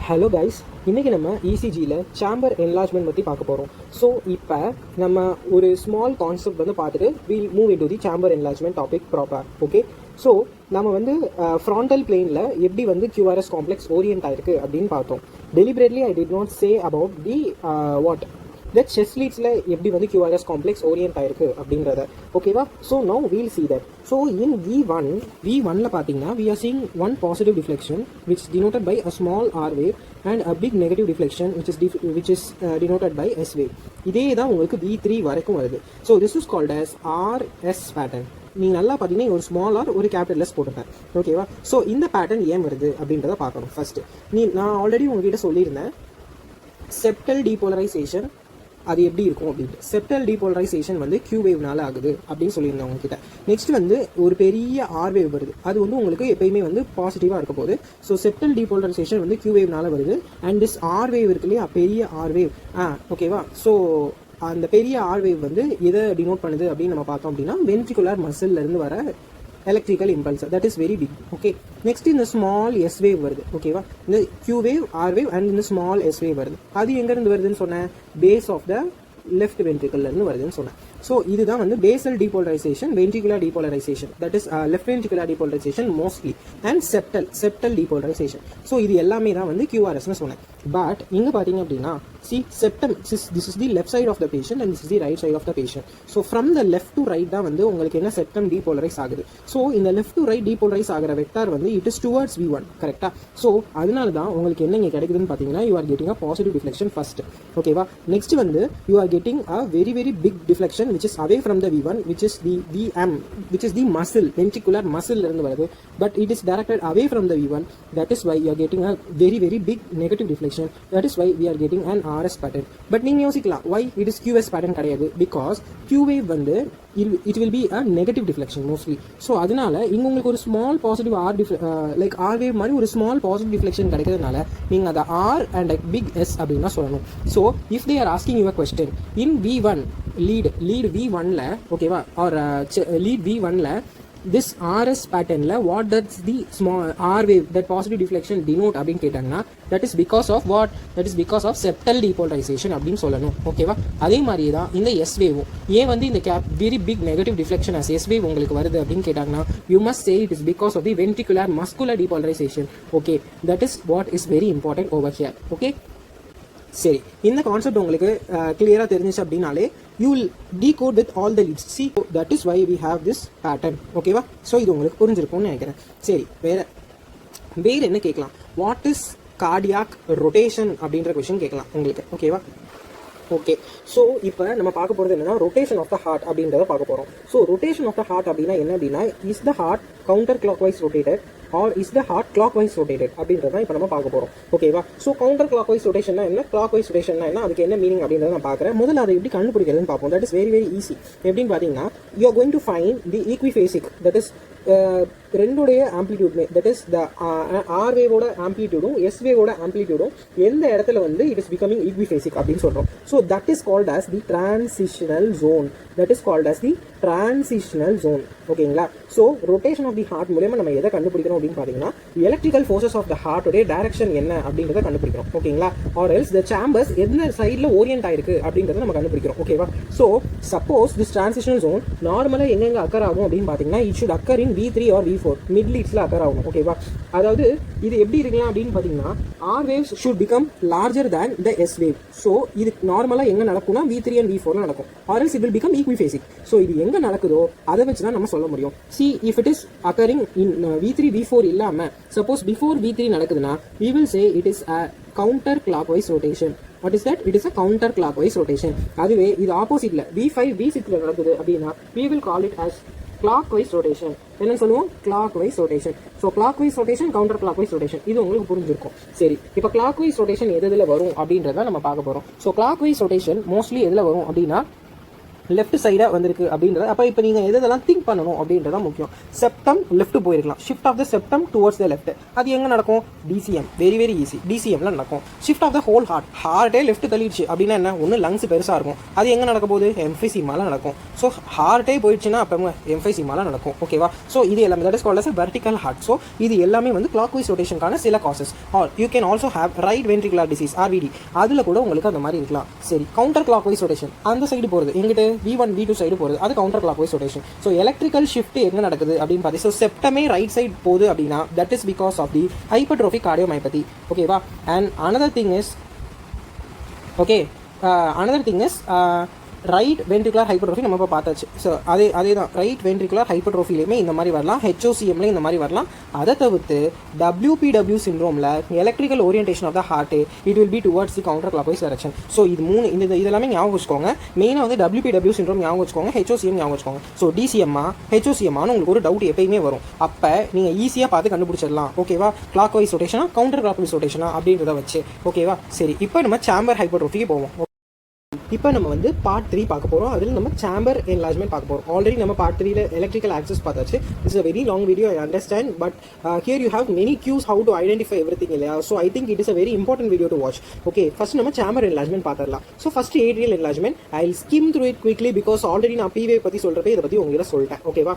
Hello guys, இன்றைக்கி நம்ம ECGயில் chamber enlargement பற்றி பார்க்க போகிறோம். ஸோ இப்போ நம்ம ஒரு ஸ்மால் கான்செப்ட் வந்து பார்த்துட்டு will move in to the chamber enlargement topic proper. Okay, so நம்ம வந்து ஃப்ராண்டல் பிளேனில் எப்படி வந்து QRS காம்ப்ளெக்ஸ் ஓரியன்ட் ஆயிருக்கு அப்படின்னு பார்த்தோம். Deliberately I did not say about the that chest லீட்ஸில் எப்படி வந்து QRS காம்ப்ளெக்ஸ் ஓரியன்ட் ஆயிருக்கு அப்படின்றத. ஓகேவா? So now we'll see that. So in V1ல பார்த்தீங்கன்னா we are seeing one positive deflection which is denoted by a small R wave and a big negative deflection which is denoted by S wave. இதே தான் உங்களுக்கு V3 வரைக்கும் வருது. So this is called as RS pattern. நீங்கள் நல்லா பார்த்தீங்கன்னா ஒரு small R ஒரு கேபிட்டல் எஸ் போட்டுருக்கேன். ஓகேவா? ஸோ இந்த பேட்டர்ன் ஏன் வருது அப்படின்றத பார்க்கணும். ஃபஸ்ட்டு நான் ஆல்ரெடி உங்ககிட்ட சொல்லியிருந்தேன் செப்டல் டீபோலரைசேஷன் அது எப்படி இருக்கும் அப்படின்ட்டு. செப்டல் டீபோலரைசேஷன் வந்து Q வேவ்னால ஆகுது அப்படின்னு சொல்லியிருந்தேன் உங்ககிட்ட. நெக்ஸ்ட் வந்து ஒரு பெரிய ஆர் வேவ் வருது, அது வந்து உங்களுக்கு எப்பயுமே வந்து பாசிட்டிவாக இருக்க போகுது. ஸோ செப்டல் டீபோலரைசேஷன் வந்து Q வேவ்னால வருது. அண்ட் திஸ் ஆர் வேவ் இருக்கு இல்லையா, பெரிய ஆர் வேவ். ஓகேவா? ஸோ அந்த பெரிய ஆர் வேவ் வந்து எதை டினோட் பண்ணுது அப்படின்னு நம்ம பார்த்தோம் அப்படின்னா வென்ட்ரிகுலர் மசில்லேருந்து வர electrical impulse, that is very big. Okay, next இந்த ஸ்மால் எஸ் வேவ் வருது. ஓகேவா? இந்த Q wave, R wave and இந்த ஸ்மால் எஸ் வேவ் வருது. அது எங்கேருந்து வருதுன்னு சொன்னேன், பேஸ் ஆஃப் த லெஃப்ட் வென்ட்ரிக்கல்லேருந்து வருதுன்னு சொன்னேன். ஸோ இதுதான் வந்து basal depolarization, ventricular depolarization, that is left ventricular depolarization mostly, and septal depolarization. So இது எல்லாமே தான் வந்து QRSன்னு சொன்னேன். பட் இங்கே பார்த்தீங்க அப்படின்னா septum, this is the left side of the patient and this is the right side of the patient. So from the left to right தான் வந்து உங்களுக்கு என்ன செப்டம் டீபோலரைஸ் ஆகுது. ஸோ இந்த லெஃப்ட் டு ரைட் டீபோலரைஸ் ஆகிற வெக்டார் வந்து இட் இஸ் டுவர்ட்ஸ் V1. கரெக்டாக? So அதனால தான் உங்களுக்கு என்ன இங்கே கிடைக்குதுன்னு பார்த்தீங்கன்னா you are getting a positive deflection first. ஓகேவா? நெக்ஸ்ட் வந்து you are getting a very very big deflection which is away from the V1, which is the VM, which is the muscle, ventricular muscle இருந்து வருது. But it is directed away from the V1. That is why you are getting a very very big negative deflection. That is why we are getting an RS pattern. But நீங்க யோசிக்கலாம், why it is QS pattern கிடையாது? Because Q wave வந்து it will be a negative deflection mostly. So அதனால இங்க உங்களுக்கு ஒரு small positive like R wave மாதிரி ஒரு small positive deflection கிடைக்கிறதுனால நீங்க அதை R and like big S அப்படின்னா சொல்லணும். So if they are asking you a question in V1 lead V1ல, ஓகேவா, or lead V1ல this RS patternல what does the small R wave, that positive deflection denote அப்படின்னு கேட்டாங்கன்னா that is because of what? That is because of septal depolarization அப்படின்னு சொல்லணும். ஓகேவா? அதே மாதிரி தான் இந்த S wave ஏன் வந்து இந்த very big negative deflection as S wave உங்களுக்கு வருது அப்படின்னு கேட்டாங்கன்னா you must say it is because of the ventricular muscular depolarization. Okay, that is what is very important over here. Okay, சரி, இந்த கான்செப்ட் உங்களுக்கு கிளியராக தெரிஞ்சிச்சு அப்படின்னாலே you will decode with all the leads. See, that is why we have this pattern. ஓகேவா? So இது உங்களுக்கு புரிஞ்சிருக்கும்னு நினைக்கிறேன். சரி, வேறு என்ன கேட்கலாம்? வாட் இஸ் கார்டியாக் ரொட்டேஷன் அப்படின்ற கொஸ்டின் கேட்கலாம் உங்களுக்கு. ஓகேவா? ஓகே, ஸோ இப்போ நம்ம பார்க்க போகிறது என்னன்னா ரொட்டேஷன் ஆஃப் த ஹார்ட் அப்படின்றத பார்க்க போகிறோம். So rotation of the heart அப்படின்னா என்ன அப்படின்னா, is the heart counter clockwise rotated or is the heart clockwise rotated அப்படின்றத இப்போ நம்ம பார்க்க போகிறோம். ஓகேவா? ஸோ கவுண்டர் கிளாக்வைஸ் ரொட்டேஷன்னா என்ன, கிளாக்வைஸ் ரொட்டேஷன்னா என்ன, அதுக்கு என்ன மீனிங் அப்படின்றத நான் பார்க்குறேன். முதல்ல அதை எப்படி கண்டுபிடிக்கிறதுன்னு பார்ப்போம். That is very very easy. எப்படின்னு பார்த்தீங்கன்னா you are going to find the equiphasic, that is ரெண்டுடைய ஆம்பிளிடியூட்மே, தட் இஸ் த ஆர் வேவோட ஆம்பிளிடியூடும் எஸ் வேவோட ஆம்பிளிடியூடும் எந்த இடத்துல வந்து இட் இஸ் பிகமிங் ஈக்விஃபேசிக் அப்படின்னு சொல்கிறோம். So that is called as the transitional zone. That is called as the transitional zone. ஓகேங்களா? So rotation of the heart மூலமா நம்ம எதை கண்டுபிடிக்கிறோம் அப்படின்னு பார்த்தீங்கன்னா electrical forces of the ஹார்ட்டோடைய direction என்ன அப்படின்றத கண்டுபிடிக்கிறோம். ஓகேங்களா? ஆர் எல்ஸ் த சேம்பர்ஸ் எந்த சைடில் ஓரியன்ட் ஆயிருக்கு அப்படின்றத நம்ம கண்டுபிடிக்கிறோம். ஓகேவா? So suppose this transitional zone நார்மலாக எங்கெங்க அக்கர் ஆகும் அப்படின்னு பார்த்தீங்கன்னா it should occur in V3 or V4 mid லீட்ஸில் அக்கர் ஆகும். ஓகேவா? அதாவது இது எப்படி இருக்கலாம் அப்படின்னு பார்த்தீங்கன்னா R waves should become larger than the S wave. So இது நார்மலாக எங்கே நடக்கும்னா V3 and V4 நடக்கும். Or else it will become equiphasic. So இது எங்கே நடக்குதோ அதை வச்சு தான் நம்ம சொல்ல முடியும். See, if it is occurring in V3 V4 இல்லாமல் சப்போஸ் பிஃபோர் V3 நடக்குதுன்னா we will say it is a counter clockwise rotation. What is that? It is a counter clockwise rotation. அதுவே இது ஆப்போசிட்ல V5 V6ல நடக்குது அப்படின்னா we will call it as clockwise rotation. என்ன சொல்லுவோம்? clockwise rotation. So clockwise rotation, counter clockwise rotation, இது உங்களுக்கு புரிஞ்சிருக்கும். சரி, இப்போ clockwise rotation எதில் வரும் அப்படின்றத நம்ம பார்க்க போகிறோம். ஸோ clockwise rotation மோஸ்ட்லி எதில் வரும் அப்படின்னா லெஃப்ட் சைடாக வந்திருக்கு அப்படின்றது. அப்போ இப்போ நீங்கள் எதெல்லாம் திங்க் பண்ணணும் அப்படின்றத முக்கியம். செப்டம் லெஃப்ட் போயிருக்கலாம், shift of the septum towards the left. அது எங்கே நடக்கும்? டிசிஎம், வெரி வெரி ஈஸி, டிசிஎம்ல நடக்கும். ஷிஃப்ட் ஆஃப் த ஹோல் ஹார்ட்டே லெஃப்ட் தள்ளிடுச்சு அப்படின்னா என்ன? ஒன்று லங்ஸ் பெருசாக இருக்கும், அது எங்கே நடக்க போகுது? எம்ஃபைசீமால நடக்கும். ஸோ ஹார்ட்டே போயிடுச்சுன்னா அப்போ எம்ஃபைசீமால நடக்கும். ஓகேவா? ஸோ இது எல்லாமே that is called as vertical heart. So இது எல்லாமே வந்து கிளாக் வைஸ் ரொட்டேஷனுக்கான சில causes. Or you can also have right ventricular disease RVD, அதில் கூட உங்களுக்கு அந்த மாதிரி இருக்கலாம். சரி, கவுண்டர் கிளாக் வைஸ் ரொட்டேஷன் அந்த சைடு போகிறது, எங்கிட்ட V1 V2 சைடு போகிறது, அது counter clockwise rotation. So electrical shift எங்கே நடக்குது அப்படின்னு பார்த்து, ஸோ செப்டமே ரைட் சைடு போகுது அப்படின்னா that is because of the hypertrophic cardiomyopathy. ஓகேவா? And another thing is right ventricular hypertrophy நம்ம இப்போ பார்த்தாச்சு. ஸோ அதே தான் ரைட் வென்ட்ரிகுலர் ஹைப்பர்ட்ரோஃபிலையுமே இந்த மாதிரி வரலாம், HOCMல இந்த மாதிரி வரலாம். அதை தவிர்த்து WPW சிண்ட்ரோமில் electrical orientation of the heart it will be towards the counter clockwise direction. So இது மூணு இதெல்லாமே ஞாபகம் வச்சுக்கோங்க. மெயினாக வந்து WPW சிண்ட்ரோம் ஞாபகம் வச்சுக்கோங்க, HOCM ஞாபகம் வச்சுக்கோங்க. ஸோ DCMமா HOCMமானு உங்களுக்கு ஒரு டவுட் எப்பயுமே வரும். அப்போ நீங்கள் ஈஸியாக பார்த்து கண்டுபிடிச்சிடலாம். ஓகேவா? கிளாக் வைஸ் ரொட்டேஷனா கவுண்டர் கிளாக் வைஸ் ரொட்டேஷனா அப்படின்றத வச்சு. ஓகேவா? சரி, இப்போ நம்ம சேம்பர் ஹைப்பர்ட்ரோஃபிக்கு போவோம். இப்போ நம்ம வந்து பார்ட் 3 பார்க்க போகிறோம். அதில் நம்ம சேம்பர் என்லார்ஜ்மெண்ட் பார்க்க போகிறோம். ஆல்ரெடி நம்ம பார்ட் 3ல எலக்ட்ரிக்கல் ஆக்சஸ் பார்த்தாச்சு. It's a very long video, I understand. But here you have many cues how to identify everything இல்லையா? So I think it is a very important video to watch. Okay, first நம்ம chamber enlargement பார்த்துடலாம். So first atrial enlargement I will skim through it quickly because already நான் PWave பற்றி சொல்கிறப்ப இதை பற்றி உங்ககிட்ட சொல்லிட்டேன். ஓகேவா?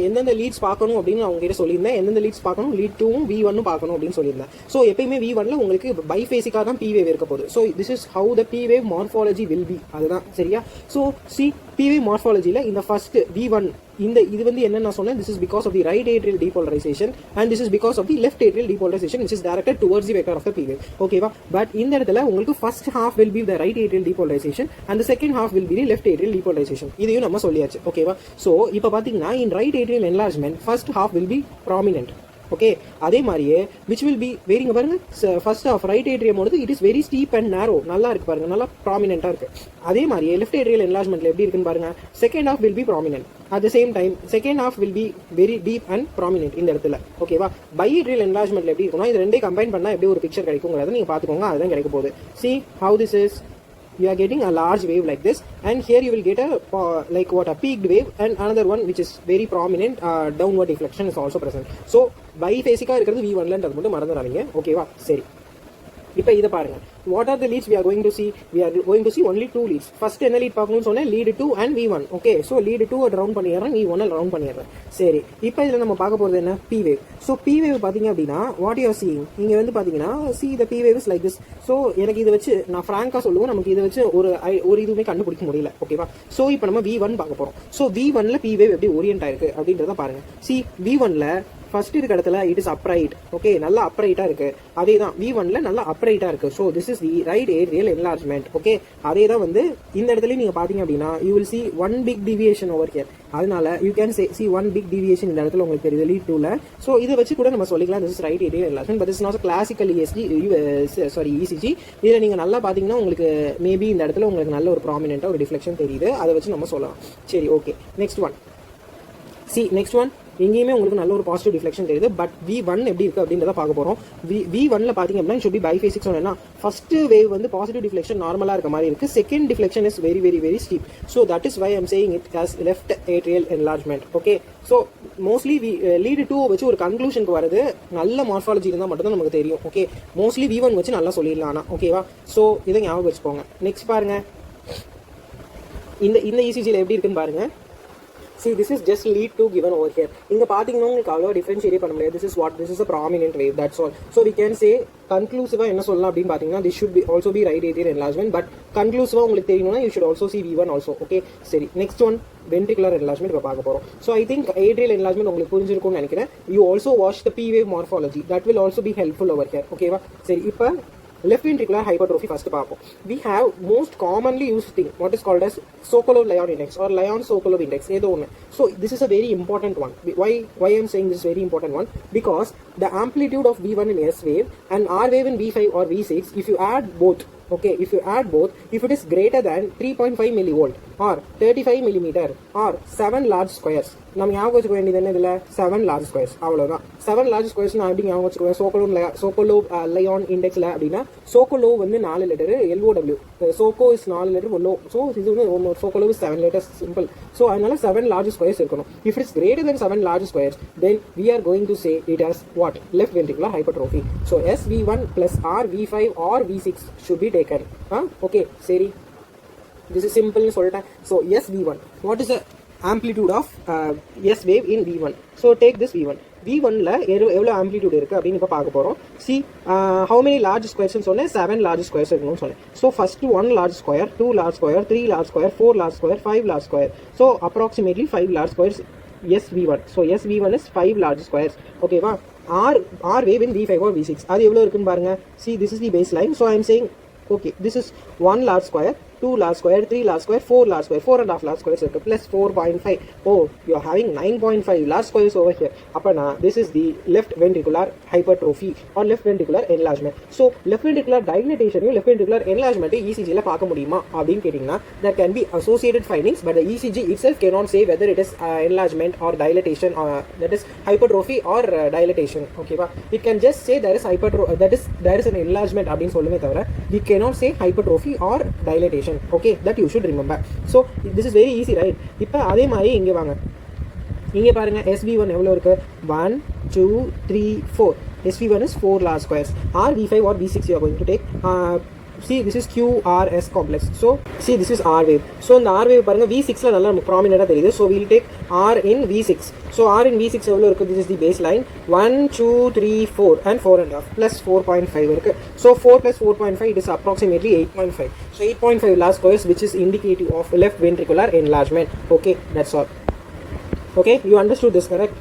எந்தெந்த லீட்ஸ் பார்க்கணும் அப்படின்னு நான் உங்ககிட்ட சொல்லியிருந்தேன். எந்தெந்த லீட்ஸ் பார்க்கணும், லீட் 2ம் V1ம் பார்க்கணும் அப்படின்னு சொல்லியிருந்தேன். ஸோ எப்பயுமே V1ல உங்களுக்கு பைஃபேசிக்காக தான் PWave இருக்க போகுது. So this is how the PWave morphology will be. அதுதான் சரியா? ஸோ சி PWave மார்ஃபாலஜியில் இந்த ஃபர்ஸ்ட் V1 இது வந்து என்ன நான் சொன்னேன், this is because of the right atrial depolarization and this is because of the left atrial depolarization which is directed towards the vector of the PWave. ஓகேவா? But இந்த இடத்துல உங்களுக்கு first half will be the right atrial depolarization and the second half will be the left atrial depolarization. இதையும் நம்ம சொல்லியாச்சு. ஓகேவா? So இப்போ பார்த்தீங்கன்னா in right atrial enlargement first half will be prominent. Okay, அதே மாதிரியே விச் வில் பி வேரிங்க பாருங்க. First of right atrium வந்து it is very steep and நேரோ, நல்லா இருக்கு பாருங்க, நல்லா ப்ராமினென்ட்டா இருக்கு. அதே மாதிரியே லெஃப்ட் ஏட்ரியல் என்லார்ஜ்மெண்ட்ல எப்படி இருக்குன்னு பாருங்க. Second half will be prominent, at the same time second half will be very deep and prominent இந்த இடத்துல. ஓகேவா? பை ஏட்ரியல் என்லார்ஜ்மெண்ட்ல எப்படி இருக்கும்னா இது ரெண்டே கம்பைன் பண்ணா எப்படி ஒரு பிக்சர் கிடைக்குங்கிறத நீங்க பாத்துக்கோங்க. அதுதான் கிடைக்க போகுது. See how this is. You are getting a large wave like this, and here you will get a a peaked wave, and another one which is very prominent downward deflection is also present. So biphasic-ஆ இருக்கிறது V1ன்றது மட்டும் மறந்துடாதீங்க. ஓகேவா? சரி, இப்போ இதை பாருங்க. What are the leads we are going to see? We are going to see only 2 leads. First என்ன lead பார்க்கணும்னு சொன்னேன், lead 2 and V1. Okay, so lead 2 round பண்ணிடுறேன், V1 ரவுண்ட் பண்ணிடுறேன். சரி, இப்போ இதில் நம்ம பார்க்க போகிறது என்ன? PWave. ஸோ PWave பார்த்தீங்க அப்படின்னா வாட் யூ ஆர் சீயிங், இங்கே வந்து பார்த்தீங்கன்னா see the PWave is like this. So எனக்கு இதை வச்சு நான் ஃப்ராங்காக சொல்லுவோம், நமக்கு இதை வச்சு ஒரு இதுவுமே கண்டுபிடிக்க முடியல. ஓகேவா? ஸோ இப்போ நம்ம V1 பார்க்க போகிறோம். ஸோ V1ல PWave எப்படி ஓரியன்ட் ஆயிருக்கு அப்படின்றத பாருங்க. See V1ல ஃபர்ஸ்ட் இருக்க இடத்துல இட் இஸ் அப்ரைட். ஓகே, நல்லா அப்ரைட்டா இருக்கு. அதே தான் V1ல நல்லா அப்ரைட்டா இருக்கு. So this is the right atrial enlargement. Okay, அதே தான் வந்து இந்த இடத்துல நீங்க பாத்தீங்க அப்படின்னா you will see one big deviation over here. அதனால you can see one big deviation இந்த இடத்துல உங்களுக்கு தெரியுது லீட் 2ல. ஸோ இதை வச்சு கூட நம்ம சொல்லிக்கலாம் this is right atrial enlargement. But it's not classical ECG. இதுல நீங்க நல்லா பாத்தீங்கன்னா உங்களுக்கு மேபி இந்த இடத்துல உங்களுக்கு நல்ல ஒரு ப்ராமினென்ட்டா ஒரு டிஃப்ளெக்ஷன் தெரியுது. அதை வச்சு நம்ம சொல்லலாம். சரி, ஓகே, நெக்ஸ்ட் ஒன் எங்கேயுமே உங்களுக்கு நல்ல ஒரு பாசிட்டிவ் டிஃப்ளெக்ஷன் தெரியுது. பட் V1 எப்படி இருக்கு அப்படின்றத பார்க்க போறோம். V1ல பாத்தீங்க அப்படின்னா should be biphasic. சொன்னா ஃபர்ஸ்ட் வேவ் வந்து பாசிட்டிவ் டிஃப்ளெக்ஷன் நார்மலா இருக்க மாதிரி இருக்கு. Second deflection is very very very steep. So that is why I am saying it as left atrial enlargement. Okay, so mostly lead 2 வச்சு ஒரு கன்க்ளூஷனுக்கு வருது நல்ல மார்ஃபாலஜி இருந்தால் மட்டும் தான் நமக்கு தெரியும். ஓகே, மோஸ்ட்லி V1 வச்சு நல்லா சொல்லிடலாம். ஆனால் ஓகேவா? ஸோ இதை ஞாபகம் வச்சுக்கோங்க. நெக்ஸ்ட் பாருங்க, இந்த ECGல எப்படி இருக்குன்னு பாருங்க. See, this is just lead 2 given over here. இங்க பாத்தீங்கன்னா உங்களுக்கு அவ்வளவு டிஃபரன்ஷியேட் பண்ண முடியாது. This is a prominent wave, that's all. So we can say conclusive என்ன சொல்லலாம் அப்படின்னு பாத்தீங்கன்னா this should be also be right atrial enlargement. But conclusive உங்களுக்கு தெரியணும்னா you should also see V1 also. Okay, சரி, next one ventricular enlargement இப்ப பார்க்க போறோம். So I think atrial enlargement உங்களுக்கு புரிஞ்சிருக்கும்னு நினைக்கிறேன். You also watch the P-wave morphology, that will also be helpful over here. ஓகேவா? சரி, இப்போ left ventricular hypertrophy first பார்ப்போம். We have most commonly used thing what is called as Sokolov Lyon index or Lyon Sokolov index, ஏதோ ஒன்று. So this is a very important one. Why I am saying this is very important one? Because the amplitude of V1 in S wave and R wave in V5 or V6, if you add both, Okay, if you add both, if it is greater than 3.5 millivolt or 35 millimeter or 7 large squares, நம்ம ஞாபகம் வச்சுக்க வேண்டியது என்ன இதில் 7 large squares அவ்வளோதான். 7 large squares நான் எப்படி ஞாபகம் வச்சுக்குவேன்? Sokolov Lyon இண்டெக்ஸில் அப்படின்னா Sokolov வந்து 4 letter, LOW, Soko is 4 letter, low, so இது வந்து Sokolov is 7 letters, simple. So அதனால 7 large squares இருக்கணும். If it is greater than 7 large squares, then we are going to say it as what? Left ventricular hypertrophy. So SV1 plus RV5 or V6 should be taken. Okay, சரி, this is simple சொல்லிட்டேன். So SV1, what is the amplitude of S wave in V1? So take this V1. V1ல எவ்வளோ amplitude இருக்குது அப்படின்னு இப்போ பார்க்க போகிறோம். C how many large squares சொன்னேன்? 7 large squares இருக்கணும்னு சொன்னேன். So first 1 large square, 2 large square, 3 large square, 4 large square, 5 large square. So approximately 5 large squares SV1. So SV1 is 5 large squares. ஓகேவா? R wave in V5 or V6 அது எவ்வளோ இருக்குன்னு பாருங்க. See, this is the baseline. So I am saying, okay, this is 1 large square, 2 large square, 3 large square, 4 large square, 4.5 large squares plus 4.5. Oh, you are having 9.5 large squares over here. Apana, this is the left ventricular hypertrophy or left ventricular enlargement. So left ventricular dilatation, left ventricular enlargement ECG la paaka mudiyuma அப்படினு கேட்டிங்கனா there can be associated findings, but the ECG itself cannot say whether it is enlargement or dilatation, or that is hypertrophy or dilatation. Okay va? It can just say there is there is an enlargement அப்படினு சொல்லுமே தவிர we cannot say hypertrophy or dilatation. Okay, that you should remember. So this is very easy, right? இப்போ அதே மாதிரி இங்கே வாங்க, இங்கே பாருங்க SV1 எவ்வளோ இருக்கு? 1 2 3 4. SV1 is 4 large squares. R V5 or V6 you are going to take. See, this is QRS complex. So see, this is R wave. So இந்த R wave பாருங்க V6ல நல்லா நமக்கு ப்ராமினெண்ட்டாக தெரியுது. So we will take R in V6. So R in V6 எவ்வளோ இருக்குது? This is the baseline. 1 2 3 4 and 4.5 plus 4.5 இருக்குது. So 4 plus 4.5, it is approximately 8.5. So 8.5 large squares, which is indicative of left ventricular enlargement. Okay, that's all. Okay, you understood this, correct?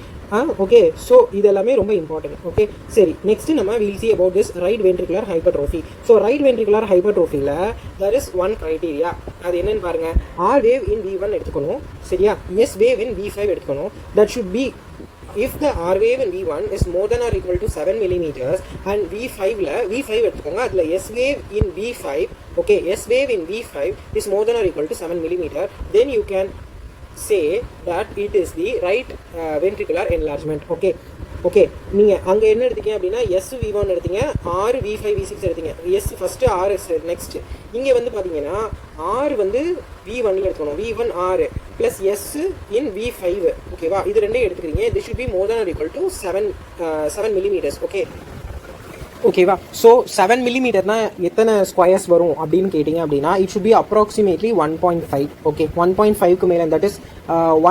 Okay, so இதெல்லாமே ரொம்ப important. Okay, சரி, next நம்ம will see about this right ventricular hypertrophy. So right ventricular ஹைப்பர்ட்ரோஃபியில் there is one criteria. அது என்னன்னு பாருங்கள், R wave in V1 எடுத்துக்கணும், சரியா? எஸ் வேவ் இன் V5 எடுத்துக்கணும். That should be if the R wave in V1 is more than or equal to 7 millimeters and V5ல V5 எடுத்துக்கோங்க, அதில் S wave in V5, okay, S wave in V5 is more than or equal to 7 millimeter, then you can say that it is the right ventricular enlargement. Okay, okay, நீங்கள் அங்கே என்ன எடுத்தீங்க அப்படின்னா SV1 எடுத்தீங்க, R V5 V6 எடுத்தீங்க. S first R next. இங்கே வந்து பார்த்தீங்கன்னா R வந்து V1 எடுத்துக்கணும், V1 R ப்ளஸ் S இன் V5. ஓகேவா? இது ரெண்டையும் எடுத்துக்கிறீங்க. this should be more than or equal to 7 millimeters. Okay, ஓகேவா? ஸோ 7 millimeterனா எத்தனை ஸ்கொயர்ஸ் வரும் அப்படின்னு கேட்டிங்க அப்படின்னா it should be approximately 1.5. Okay, 1.5க்கு மேலே, that is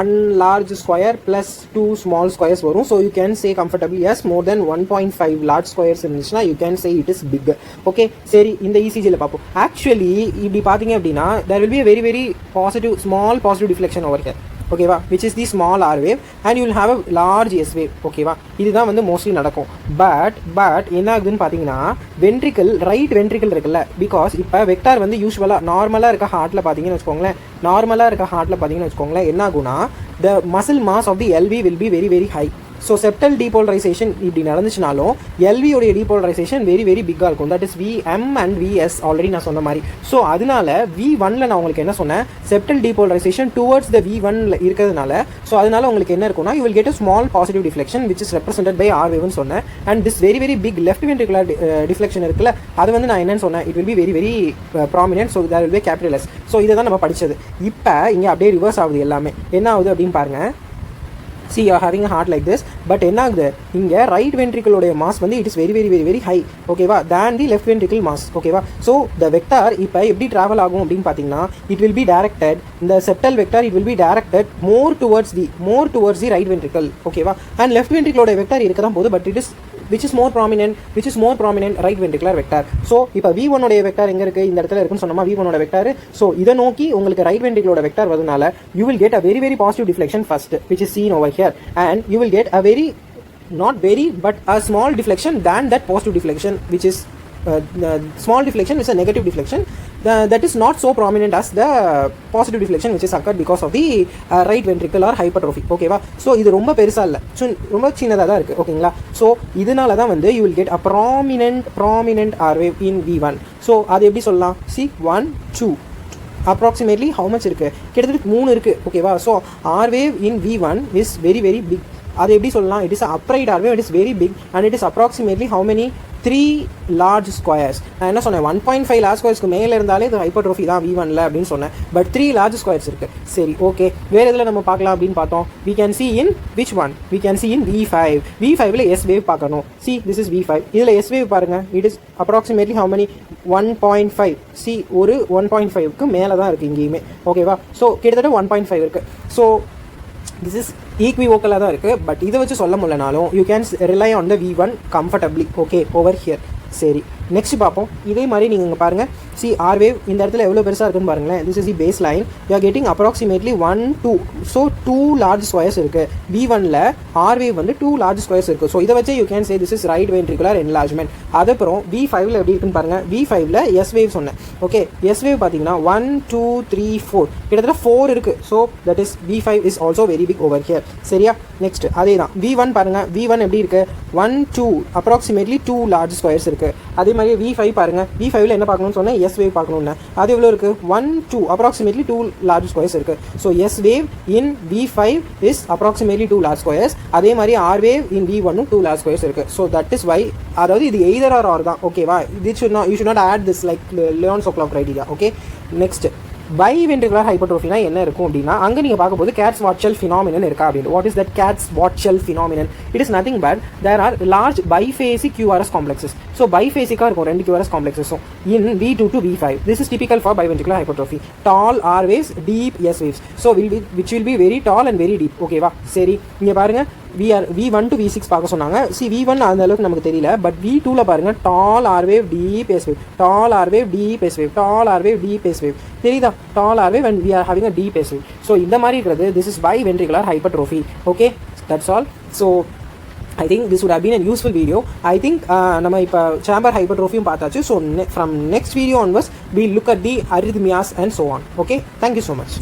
1 large square plus 2 small squares வரும். So you can say comfortably as more than 1.5 large squares இருந்துச்சுன்னா you can say it is big. Okay, சரி, இந்த இசிஜியில் பார்ப்போம். ஆக்சுவலி இப்படி பார்த்தீங்க அப்படின்னா there will be a very very positive, small positive deflection over here. ஓகேவா? Which is the small R wave and you will have a large S wave. ஓகேவா? இதுதான் வந்து மோஸ்ட்லி நடக்கும். பட் என்ன ஆகுதுன்னு பார்த்தீங்கன்னா வென்ட்ரிக்கல், ரைட் வென்ட்ரிக்கல் இருக்குல்ல, because இப்போ வெக்டார் வந்து யூஸ்வலாக நார்மலாக இருக்க ஹார்ட்டில் பார்த்தீங்கன்னு வச்சுக்கோங்களேன், என்ன ஆகுனா the muscle mass of the LV will be very very high. So septal depolarization இப்படி நடந்துச்சுனாலும் எல்வியோடைய டீபோலரைசேஷன் வெரி வெரி பிக்காக இருக்கும். That is VM and VS already நான் சொன்ன மாதிரி. ஸோ அதனால V1ல நான் உங்களுக்கு என்ன சொன்னேன், செப்டல் டீபோலரைசேஷன் டுவர்ட்ஸ் த V1ல இருக்கிறதுனால, ஸோ அதனால உங்களுக்கு என்ன இருக்கும்னா you will get a small positive deflection which is represented by R வேவ்னு சொன்னேன். And this very very big left ventricular deflection இருக்குல்ல, அது வந்து நான் என்னன்னு சொன்னேன், it will be very very prominent. So there will be capital S. So இதை தான் நம்ம படித்தது. இப்போ இங்கே அப்படியே ரிவர்ஸ் ஆகுது எல்லாமே. என்ன ஆகுது அப்படின்னு பாருங்கள். See, you are having a heart like this, but என்ன ஆகுது, இங்கே ரைட் வென்ட்ரிக்கலோடைய மாஸ் வந்து it is very very very very high. ஓகேவா? தேன் தி லெஃப்ட் வென்ட்ரிக்கல் மாஸ். ஓகேவா? ஸோ த வெக்டார் இப்போ எப்படி ட்ராவல் ஆகும் அப்படின்னு பார்த்தீங்கன்னா இட் வில் பி டைரக்டட், இந்த septal vector it will B directed more towards the right ventricle. ஓகேவா? அண்ட் லெஃப்ட் வென்ட்ரிக்கலோட வெக்டார் இருக்க தான் போகுது, but it is which is more prominent right ventricular vector. So இப்போ V1 உடைய வெக்டார் எங்கே இருக்குது, இந்த இடத்துல இருக்குன்னு சொன்னோமா, V1 ஓட வெக்டார். ஸோ இதை நோக்கி உங்களுக்கு ரைட் வென்ட்ரிகுலோட வெக்டார் வரதுனால you will get a very very positive deflection first, which is seen over here, and you will get a very, not very, but a small deflection than that positive deflection, which is small deflection is a negative deflection, that is not so prominent as the positive deflection which is occurred because of the right ventricular hypertrophy. ஓகேவா? So இது ரொம்ப பெருசாக இல்லை, ரொம்ப சின்னதாக தான் இருக்குது. ஓகேங்களா? ஸோ இதனால தான் வந்து you will get a prominent R wave in V1. So அது எப்படி சொல்லலாம்? See 1 2 approximately how much இருக்குது? கிட்டத்தட்ட 3 இருக்குது. ஓகேவா? So R wave in V1 is very very big. அது எப்படி சொல்லலாம்? It is an upright R wave, it is very big and it is approximately how many? 3 large squares. நான் என்ன சொன்னேன்? 1.5 large squaresக்கு மேலே இருந்தாலே இது ஹைப்பர்ட்ரோஃபி தான் V1ல அப்படின்னு சொன்னேன். பட் 3 large squares இருக்குது. சரி, ஓகே. வேறு இதில் நம்ம பார்க்கலாம் அப்படின்னு பார்த்தோம். we can see in which one? we can see in V5. V5ல S wave பார்க்கணும். see this is V5. இதில் S wave பாருங்கள். it is approximately how many? 1.5. see ஒரு 1.5க்கு மேலே தான் இருக்குது இங்கேயுமே. ஓகேவா? ஸோ கிட்டத்தட்ட 1.5 இருக்குது. ஸோ this is ஈக்விவோக்கலாக தான் இருக்குது. பட் இதை வச்சு சொல்ல முடியலனாலும் you can rely on the V1 comfortably. Okay, over here. சரி, நெக்ஸ்ட் பார்ப்போம். இதே மாதிரி நீங்கள் இங்கே பாருங்கள். சி ஆர் வேவ் இந்த இடத்துல எவ்வளோ பெருசாக இருக்குன்னு பாருங்களேன். This is the base line. You are getting approximately 1 2. So 2 large squares இருக்குது. V1ல ஆர் வேவ் வந்து 2 லார்ஜ் ஸ்கொயர்ஸ் இருக்குது. ஸோ இதை வச்சு you can say this is right ventricular enlargement. அதுக்கப்புறம் V5ல எப்படி இருக்குன்னு பாருங்கள். V5ல எஸ் வேவ் சொன்னேன். ஓகே, எஸ் வேவ் பார்த்தீங்கன்னா 1 2 3 4 கிட்டத்தட்ட 4 இருக்குது. So that is V5 is also very big over here. சரியா? நெக்ஸ்ட் அதே தான் V1 பாருங்கள். V1 எப்படி இருக்குது? 1 2 அப்ராக்சிமேட்லி 2 லார்ஜ் ஸ்கொயர்ஸ் இருக்குது. அதே மாதிரி V5 பாருங்கள். V5ல என்ன பார்க்கணும்னு சொன்னால் எஸ் வேவ் பார்க்கணும்னு. அது எவ்வளோ இருக்குது? 1 2 அப்ராக்சிமேட்லி 2 லார்ஜ் ஸ்கொயர்ஸ் இருக்குது. So S wave in V5 is approximately 2 large squares. அதே மாதிரி R wave in V1 2 large squares இருக்குது. ஸோ தட் இஸ் வை, அதாவது இது எய்தர் ஆர் தான். ஓகேவா? இது you should not add this like Lyon Sokolow criteria. Okay, next biventricular hypertrophy என்ன இருக்கும் அப்படின்னா, அங்கே நீங்கள் பார்க்கும்போது Katz Wachtel Phenomenon இருக்கா அப்படின்னு. What is that Katz Wachtel Phenomenon? It is nothing but there are large biphasic QRS complexes. So பைஃபேசிக்காக இருக்கும் 2 QRS complexஸும் in V2 to V5. This is typical for biventricular hypertrophy. Tall R waves, deep S waves. So which will be very tall and very deep. ஓகேவா? சரி, இங்கே பாருங்கள். V1 to V6 பார்க்க சொன்னாங்க. C V1 அந்த அளவுக்கு நமக்கு தெரியல. பட் V2ல பாருங்கள். Tall R wave, deep S wave, tall R wave, deep S wave, tall R wave, deep S wave. தெரியுதா? Tall R wave and we are having a deep S wave. So இந்த மாதிரி இருக்கிறது this is biventricular hypertrophy. Okay, that's all. So I think this would have been a useful video. I think நம்ம இப்போ chamber hypertrophy பார்த்தாச்சு. So from next video onwards we'll look at the arrhythmias and so on. Okay, thank you so much.